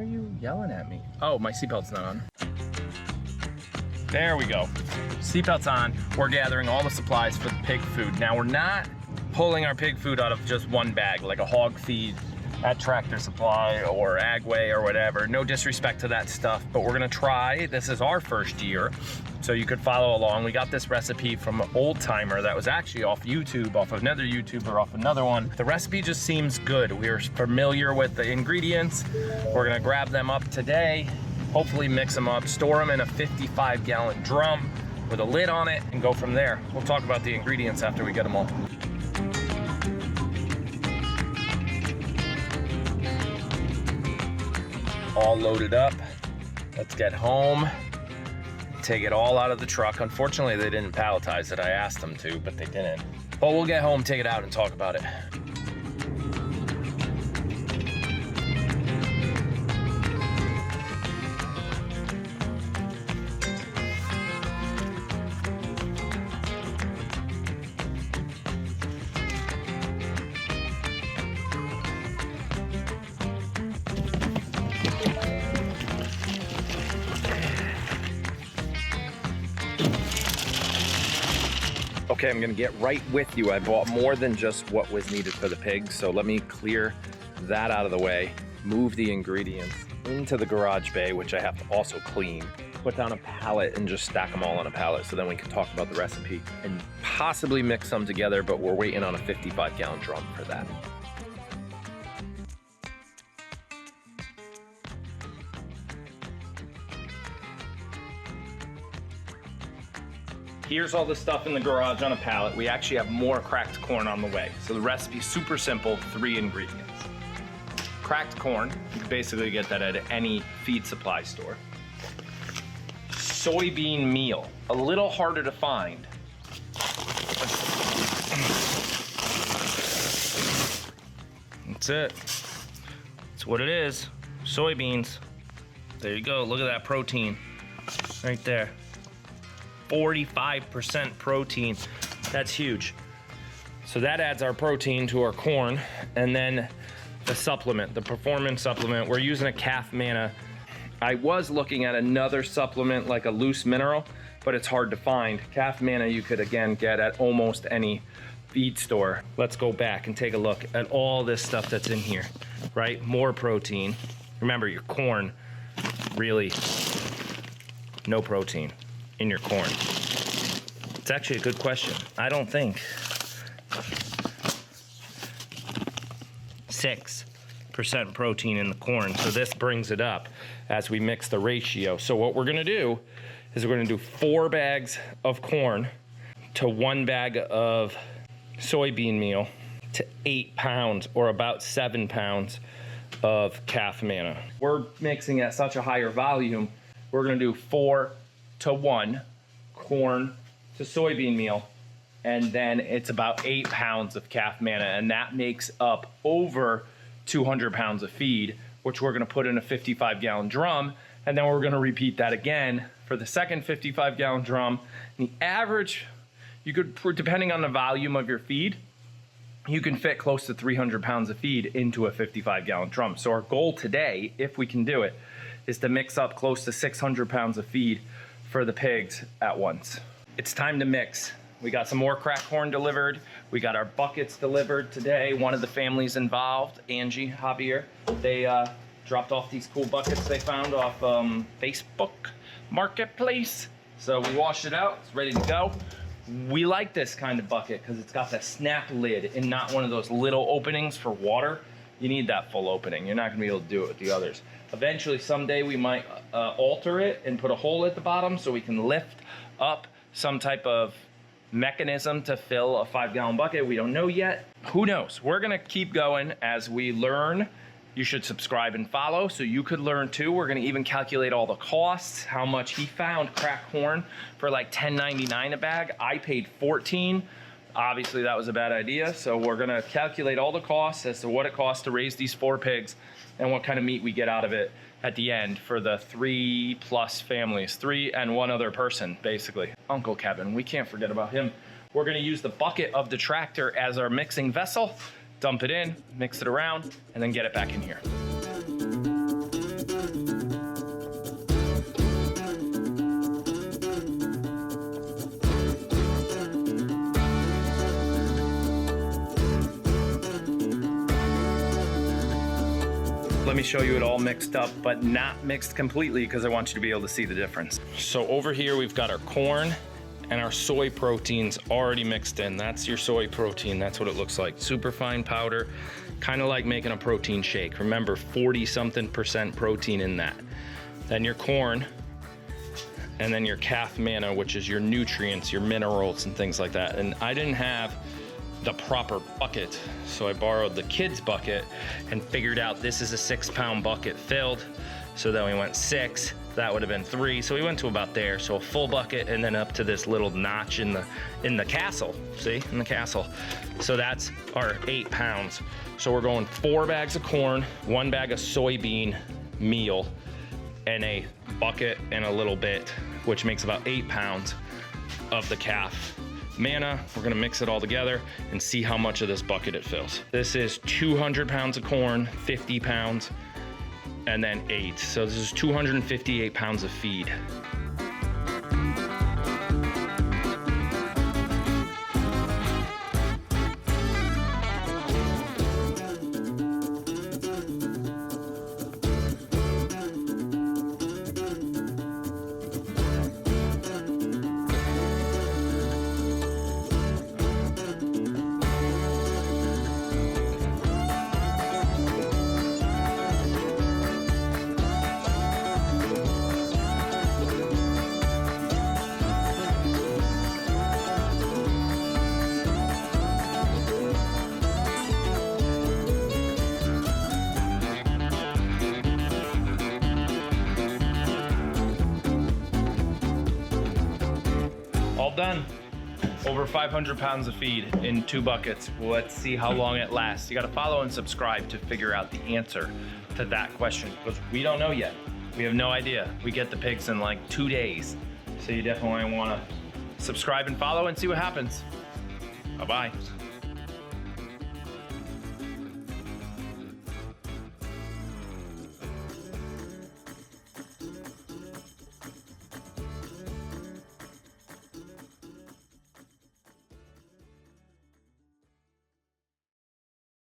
are you yelling at me? Oh, my seatbelt's not on. There we go. Seatbelt's on. We're gathering all the supplies for the pig food. Now we're not pulling our pig food out of just one bag, like a hog feed at Tractor Supply or Agway or whatever. No disrespect to that stuff, but we're gonna try. This is our first year, so you could follow along. We got this recipe from an old timer that was actually off YouTube, off of another YouTuber, off another one. The recipe just seems good. We're familiar with the ingredients. We're gonna grab them up today, hopefully mix them up, store them in a 55-gallon drum with a lid on it, and go from there. We'll talk about the ingredients after we get them all. All loaded up. Let's get home, take it all out of the truck. Unfortunately, they didn't palletize it. I asked them to, but they didn't. But we'll get home, take it out, and talk about it. Okay, I'm gonna get right with you. I bought more than just what was needed for the pigs, so let me clear that out of the way, move the ingredients into the garage bay, which I have to also clean, put down a pallet and just stack them all on a pallet, so then we can talk about the recipe and possibly mix them together, but we're waiting on a 55-gallon drum for that. Here's all the stuff in the garage on a pallet. We actually have more cracked corn on the way. So the recipe's super simple, 3 ingredients. Cracked corn, you can basically get that at any feed supply store. Soybean meal, a little harder to find. That's it. That's what it is, soybeans. There you go, look at that protein right there. 45% protein, that's huge. So that adds our protein to our corn. And then the supplement, the performance supplement, we're using a calf manna. I was looking at another supplement like a loose mineral, but it's hard to find. Calf manna you could again get at almost any feed store. Let's go back and take a look at all this stuff that's in here, right? More protein. Remember, your corn, really no protein in your corn. It's actually a good question. I don't think 6% protein in the corn. So this brings it up as we mix the ratio. So what we're gonna do is we're gonna do 4 bags of corn to 1 bag of soybean meal to 8 pounds or about 7 pounds of calf manna. We're mixing at such a higher volume, we're gonna do 4 to 1 corn to soybean meal, and then it's about 8 pounds of calf manna, and that makes up over 200 pounds of feed, which we're gonna put in a 55-gallon drum, and then we're gonna repeat that again for the second 55-gallon drum. And the average, you could, depending on the volume of your feed, you can fit close to 300 pounds of feed into a 55-gallon drum. So our goal today, if we can do it, is to mix up close to 600 pounds of feed for the pigs at once. It's time to mix. We got some more cracked corn delivered. We got our buckets delivered today. One of the families involved, Angie, Javier, they dropped off these cool buckets they found off Facebook Marketplace. So we washed it out, it's ready to go. We like this kind of bucket because it's got that snap lid and not one of those little openings for water. You need that full opening. You're not gonna be able to do it with the others. Eventually, someday we might alter it and put a hole at the bottom so we can lift up some type of mechanism to fill a 5-gallon bucket. We don't know yet. Who knows? We're gonna keep going as we learn. You should subscribe and follow so you could learn too. We're gonna even calculate all the costs, how much he found cracked corn for like $10.99 a bag. I paid $14. Obviously that was a bad idea. So we're gonna calculate all the costs as to what it costs to raise these 4 pigs and what kind of meat we get out of it at the end for the 3+ families, 3 and 1 other person, basically. Uncle Kevin, we can't forget about him. We're gonna use the bucket of the tractor as our mixing vessel, dump it in, mix it around, and then get it back in here. me show you it all mixed up, but not mixed completely because I want you to be able to see the difference. So over here, we've got our corn and our soy proteins already mixed in. That's your soy protein. That's what it looks like. Super fine powder, kind of like making a protein shake. Remember, 40-something% protein in that. Then your corn, and then your calf manna, which is your nutrients, your minerals and things like that. And I didn't have the proper bucket, so I borrowed the kids' bucket and figured out this is a 6-pound bucket filled. So then we went 6, that would have been 3. So we went to about there. So a full bucket and then up to this little notch in the castle, see, in the castle. So that's our 8 pounds. So we're going 4 bags of corn, 1 bag of soybean meal, and a bucket and a little bit, which makes about 8 pounds of the calf manna. We're gonna mix it all together and see how much of this bucket it fills. This is 200 pounds of corn, 50 pounds, and then 8. So this is 258 pounds of feed. All done. Over 500 pounds of feed in 2 buckets. Let's see how long it lasts. You gotta follow and subscribe to figure out the answer to that question, because we don't know yet. We have no idea. We get the pigs in like 2 days. So you definitely wanna subscribe and follow and see what happens. Bye-bye.